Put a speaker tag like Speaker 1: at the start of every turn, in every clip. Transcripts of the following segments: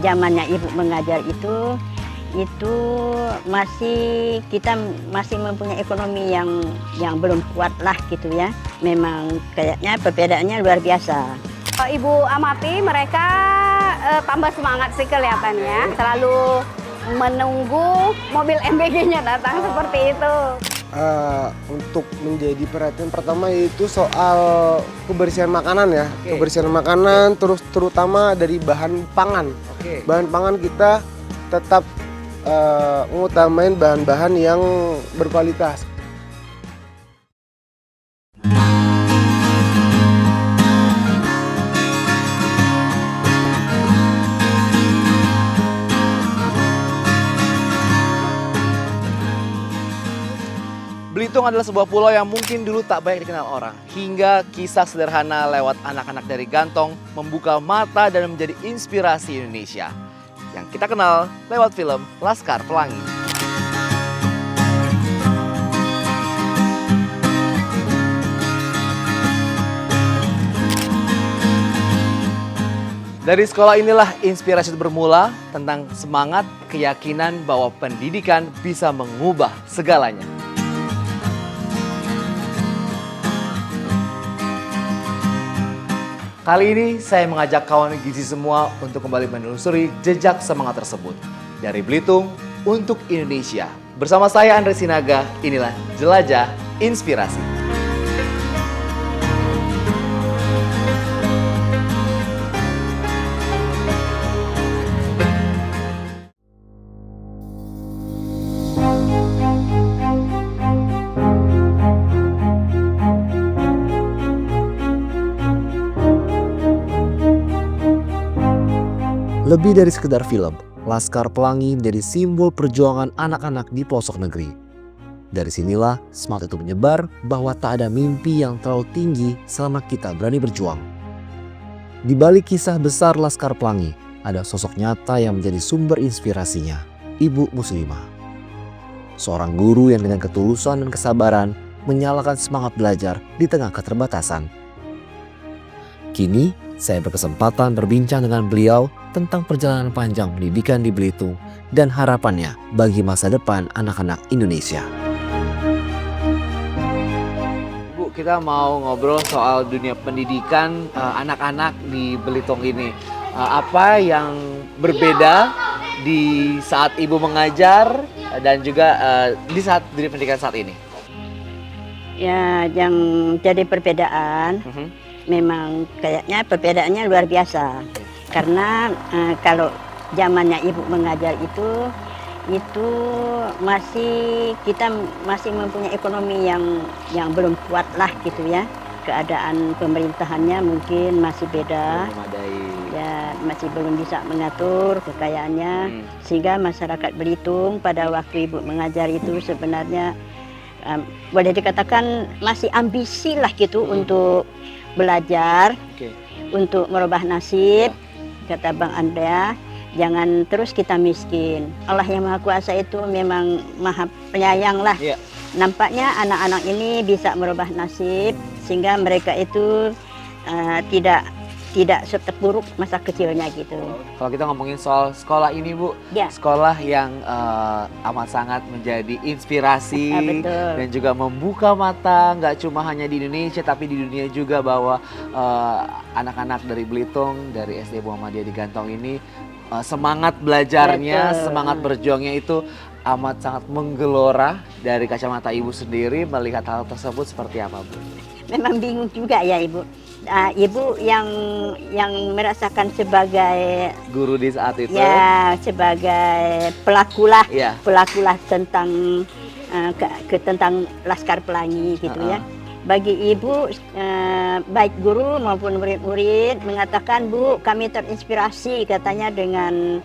Speaker 1: zamannya ibu mengajar itu kita masih mempunyai ekonomi yang belum kuat lah gitu ya. Memang kayaknya perbedaannya luar biasa.
Speaker 2: Kalau Ibu amati mereka tambah semangat sih kelihatannya. Selalu menunggu mobil MBG-nya datang seperti itu.
Speaker 3: Untuk menjadi perhatian pertama yaitu soal kebersihan makanan ya. Kebersihan makanan terutama dari bahan pangan. Bahan pangan kita tetap mengutamain bahan-bahan yang berkualitas.
Speaker 4: Belitung adalah sebuah pulau yang mungkin dulu tak banyak dikenal orang. Hingga kisah sederhana lewat anak-anak dari Gantong membuka mata dan menjadi inspirasi Indonesia. Yang kita kenal lewat film Laskar Pelangi. Dari sekolah inilah inspirasi itu bermula tentang semangat, keyakinan bahwa pendidikan bisa mengubah segalanya. Kali ini saya mengajak kawan gizi semua untuk kembali menelusuri jejak semangat tersebut. Dari Belitung untuk Indonesia. Bersama saya Andre Sinaga, inilah Jelajah Inspirasi. Lebih dari sekedar film, Laskar Pelangi menjadi simbol perjuangan anak-anak di pelosok negeri. Dari sinilah semangat itu menyebar bahwa tak ada mimpi yang terlalu tinggi selama kita berani berjuang. Di balik kisah besar Laskar Pelangi, ada sosok nyata yang menjadi sumber inspirasinya, Ibu Muslimah. Seorang guru yang dengan ketulusan dan kesabaran menyalakan semangat belajar di tengah keterbatasan. Kini, saya berkesempatan berbincang dengan beliau tentang perjalanan panjang pendidikan di Belitung dan harapannya bagi masa depan anak-anak Indonesia. Bu, kita mau ngobrol soal dunia pendidikan anak-anak di Belitung ini. Apa yang berbeda di saat Ibu mengajar dan juga di saat dunia pendidikan saat ini?
Speaker 1: Ya, yang jadi perbedaan memang kayaknya perbedaannya luar biasa. Karena kalau zamannya ibu mengajar itu kita masih mempunyai ekonomi yang belum kuat lah gitu ya. Keadaan pemerintahannya mungkin masih beda. Ya, masih belum bisa mengatur kekayaannya. Sehingga masyarakat Belitung pada waktu ibu mengajar itu sebenarnya boleh dikatakan masih ambisi lah gitu untuk belajar, untuk merubah nasib. Kata Bang Andrea, jangan terus kita miskin. Allah yang Maha Kuasa itu memang Maha Penyayang lah. Nampaknya anak-anak ini bisa merubah nasib sehingga mereka itu tidak seterpuruk masa kecilnya gitu.
Speaker 4: Kalau kita ngomongin soal sekolah ini Bu, sekolah yang amat sangat menjadi inspirasi dan juga membuka mata nggak cuma hanya di Indonesia tapi di dunia juga bahwa anak-anak dari Belitung, dari SD Muhammadiyah di Gantong ini semangat belajarnya, semangat berjuangnya itu amat sangat menggelora. Dari kacamata Ibu sendiri melihat hal tersebut seperti apa Bu?
Speaker 1: Memang bingung juga ya Ibu. Ibu yang merasakan sebagai
Speaker 4: guru di saat itu,
Speaker 1: ya sebagai pelakulah tentang tentang Laskar Pelangi gitu ya. Bagi ibu baik guru maupun murid-murid mengatakan, Bu, kami terinspirasi katanya dengan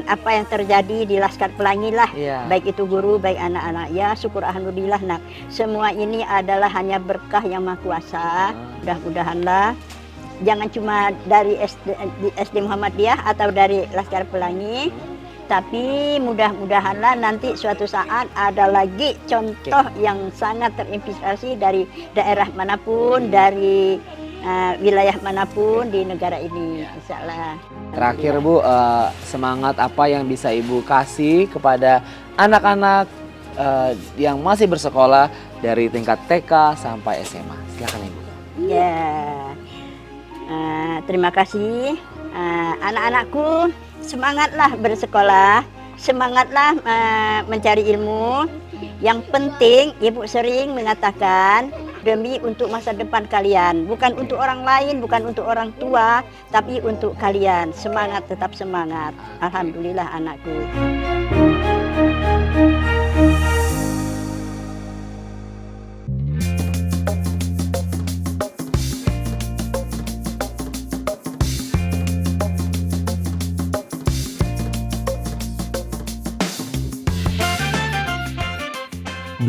Speaker 1: apa yang terjadi di Laskar Pelangi lah, baik itu guru, baik anak-anak. Ya syukur alhamdulillah. Nah, semua ini adalah hanya berkah yang Maha Kuasa. Mudah-mudahanlah jangan cuma dari SD Muhammadiyah atau dari Laskar Pelangi, tapi mudah-mudahanlah nanti suatu saat ada lagi contoh yang sangat terinspirasi dari daerah manapun, dari wilayah manapun di negara ini, insya Allah.
Speaker 5: Terakhir Bu, semangat apa yang bisa Ibu kasih kepada anak-anak yang masih bersekolah dari tingkat TK sampai SMA? Silakan Ibu.
Speaker 1: Ya, terima kasih anak-anakku, semangatlah bersekolah, semangatlah mencari ilmu. Yang penting Ibu sering mengatakan demi untuk masa depan kalian, bukan untuk orang lain, bukan untuk orang tua, tapi untuk kalian. Semangat, tetap semangat. Alhamdulillah anakku.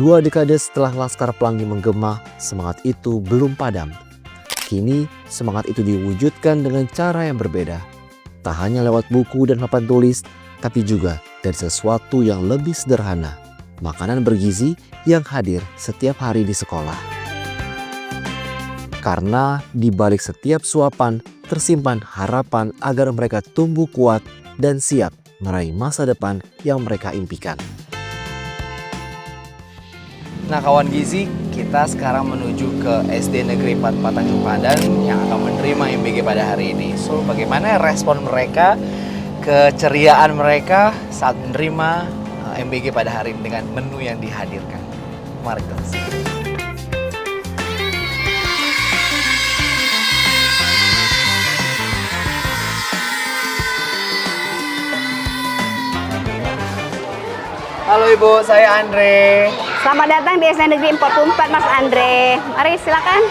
Speaker 4: Dua dekade setelah Laskar Pelangi menggema, semangat itu belum padam. Kini, semangat itu diwujudkan dengan cara yang berbeda. Tak hanya lewat buku dan papan tulis, tapi juga dari sesuatu yang lebih sederhana. Makanan bergizi yang hadir setiap hari di sekolah. Karena di balik setiap suapan, tersimpan harapan agar mereka tumbuh kuat dan siap meraih masa depan yang mereka impikan.
Speaker 5: Nah kawan gizi, kita sekarang menuju ke SD Negeri 44 Tanjung Pandan yang akan menerima MBG pada hari ini. So bagaimana respon mereka, keceriaan mereka saat menerima MBG pada hari ini dengan menu yang dihadirkan. Mari kita lihat. Halo Ibu, saya Andre.
Speaker 2: Selamat datang di SD Negeri 44 Mas Andre. Mari silakan.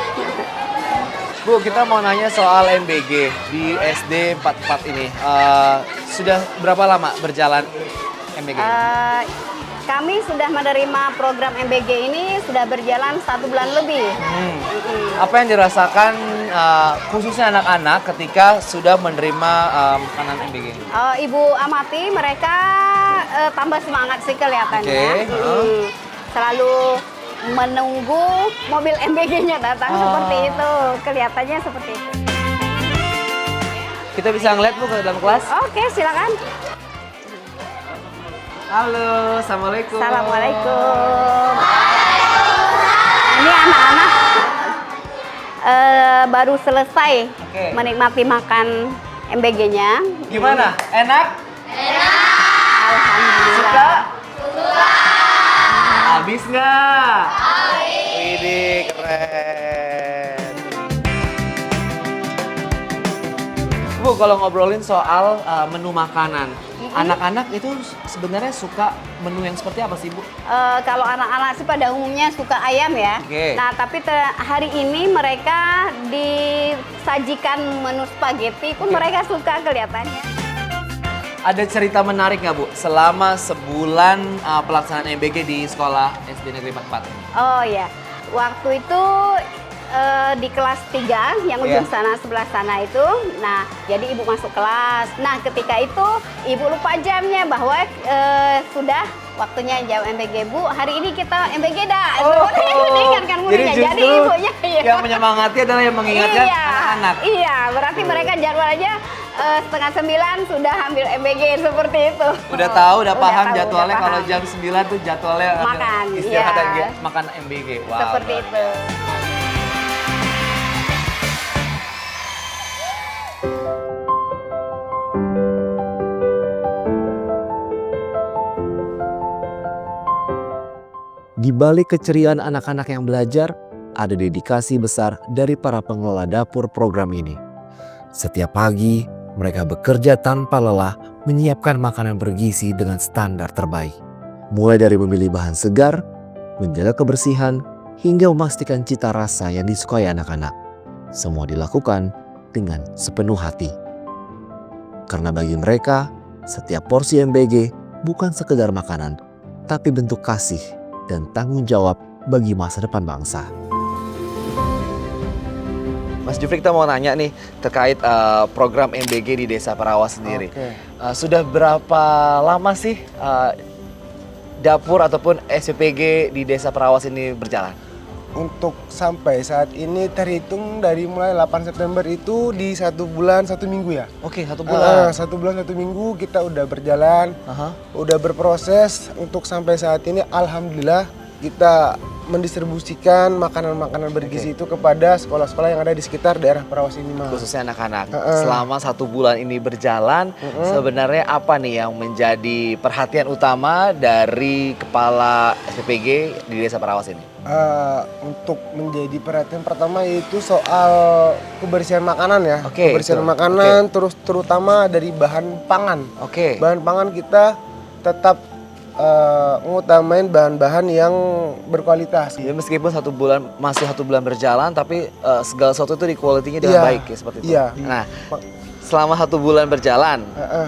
Speaker 5: Bu, kita mau nanya soal MBG di SD 44 ini. Sudah berapa lama berjalan MBG?
Speaker 2: Kami sudah menerima program MBG ini sudah berjalan 1 bulan lebih.
Speaker 5: Apa yang dirasakan khususnya anak-anak ketika sudah menerima makanan MBG?
Speaker 2: Ibu amati mereka tambah semangat sih kelihatannya. Selalu menunggu mobil MBG-nya datang seperti itu. Kelihatannya seperti itu.
Speaker 5: Kita bisa ngeliat Bu ke dalam kelas?
Speaker 2: Oke, silakan.
Speaker 5: Halo, Assalamualaikum.
Speaker 2: Assalamualaikum. Ini anak-anak baru selesai menikmati makan MBG-nya.
Speaker 5: Gimana? Enak?
Speaker 2: Alhamdulillah.
Speaker 5: Suka? Habis nggak? Habis. Widih, keren. Bu, kalau ngobrolin soal menu makanan, anak-anak itu sebenarnya suka menu yang seperti apa sih, Bu?
Speaker 2: Kalau anak-anak sih pada umumnya suka ayam ya. Nah, tapi hari ini mereka disajikan menu spaghetti pun mereka suka kelihatannya.
Speaker 5: Ada cerita menarik nggak Bu selama sebulan pelaksanaan MBG di sekolah SD Negeri 44?
Speaker 2: Oh ya, waktu itu di kelas 3 yang ujung sana sebelah sana itu. Nah, jadi ibu masuk kelas. Nah, ketika itu ibu lupa jamnya bahwa sudah waktunya jam MBG. Bu, hari ini kita MBG dah. Mengingatkan muridnya. Jadi ibunya
Speaker 5: yang menyemangati adalah yang mengingatkan anak-anak.
Speaker 2: Iya, berarti mereka jadwalnya 8:30 sudah ambil MBG seperti itu.
Speaker 5: Udah tahu, udah paham jadwalnya kalau jam 9 tuh jadwalnya
Speaker 2: makan,
Speaker 5: istirahat makan MBG. Wow,
Speaker 2: seperti itu.
Speaker 4: Di balik keceriaan anak-anak yang belajar, ada dedikasi besar dari para pengelola dapur program ini. Setiap pagi, mereka bekerja tanpa lelah menyiapkan makanan bergizi dengan standar terbaik. Mulai dari memilih bahan segar, menjaga kebersihan, hingga memastikan cita rasa yang disukai anak-anak. Semua dilakukan dengan sepenuh hati. Karena bagi mereka, setiap porsi MBG bukan sekedar makanan, tapi bentuk kasih dan tanggung jawab bagi masa depan bangsa.
Speaker 5: Mas Jufri, kita mau nanya nih terkait program MBG di Desa Parawas sendiri. Sudah berapa lama sih dapur ataupun SPPG di Desa Parawas ini berjalan?
Speaker 3: untuk sampai saat ini terhitung dari mulai 8 September itu di 1 bulan 1 minggu ya.
Speaker 5: Oke, 1 bulan.
Speaker 3: 1 bulan 1 minggu kita udah berjalan,
Speaker 5: Aha.
Speaker 3: udah berproses untuk sampai saat ini alhamdulillah kita mendistribusikan makanan-makanan bergizi itu kepada sekolah-sekolah yang ada di sekitar daerah Parawas ini, Mas.
Speaker 5: Khususnya anak-anak. Selama 1 bulan ini berjalan, sebenarnya apa nih yang menjadi perhatian utama dari kepala SPPG di Desa Parawas ini?
Speaker 3: Untuk menjadi perhatian pertama itu soal kebersihan makanan ya.
Speaker 5: Oke,
Speaker 3: Kebersihan
Speaker 5: itu.
Speaker 3: makanan, terus terutama dari bahan pangan.
Speaker 5: Oke.
Speaker 3: Bahan pangan kita tetap ngutamain bahan-bahan yang berkualitas.
Speaker 5: Ya meskipun 1 bulan masih 1 bulan berjalan, tapi segala sesuatu itu di quality-nya dengan
Speaker 3: Iya,
Speaker 5: baik ya seperti itu.
Speaker 3: iya.
Speaker 5: Nah, selama 1 bulan berjalan,
Speaker 3: Heeh.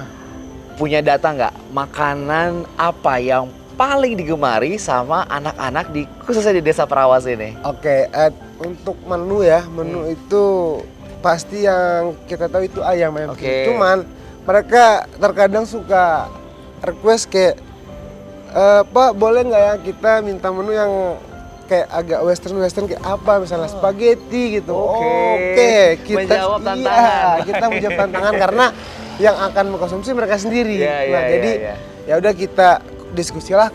Speaker 5: punya data nggak makanan apa yang paling digemari sama anak-anak di khususnya di Desa Parawas ini?
Speaker 3: Oke, untuk menu ya, menu itu pasti yang kita tahu itu ayam.
Speaker 5: Oke.
Speaker 3: Cuman mereka terkadang suka request kayak, Pak boleh nggak ya kita minta menu yang kayak agak western kayak apa, misalnya spaghetti gitu.
Speaker 5: Oke.
Speaker 3: Kita
Speaker 5: Menjawab tantangan.
Speaker 3: kita menjawab tantangan karena yang akan mengkonsumsi mereka sendiri.
Speaker 5: Iya, iya,
Speaker 3: Jadi
Speaker 5: iya.
Speaker 3: ya udah kita diskusikan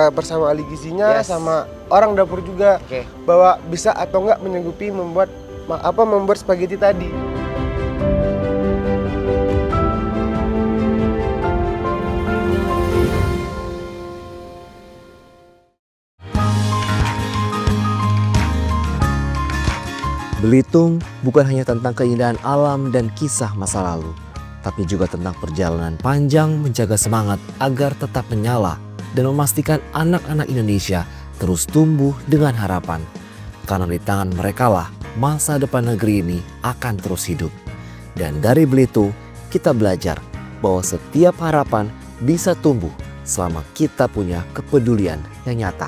Speaker 3: bersama ahli gizinya
Speaker 5: Yes.
Speaker 3: sama orang dapur juga
Speaker 5: Oke.
Speaker 3: bahwa bisa atau enggak menyanggupi membuat spaghetti tadi.
Speaker 4: Belitung bukan hanya tentang keindahan alam dan kisah masa lalu, tapi juga tentang perjalanan panjang menjaga semangat agar tetap menyala dan memastikan anak-anak Indonesia terus tumbuh dengan harapan. Karena di tangan merekalah masa depan negeri ini akan terus hidup. Dan dari Belitung, kita belajar bahwa setiap harapan bisa tumbuh selama kita punya kepedulian yang nyata.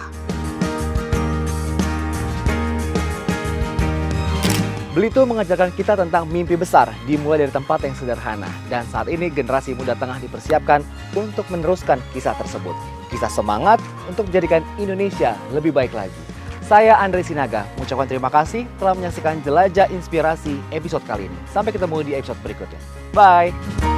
Speaker 5: Belitung mengajarkan kita tentang mimpi besar dimulai dari tempat yang sederhana. Dan saat ini generasi muda tengah dipersiapkan untuk meneruskan kisah tersebut. Kisah semangat untuk menjadikan Indonesia lebih baik lagi. Saya Andre Sinaga mengucapkan terima kasih telah menyaksikan Jelajah Inspirasi episode kali ini. Sampai ketemu di episode berikutnya. Bye!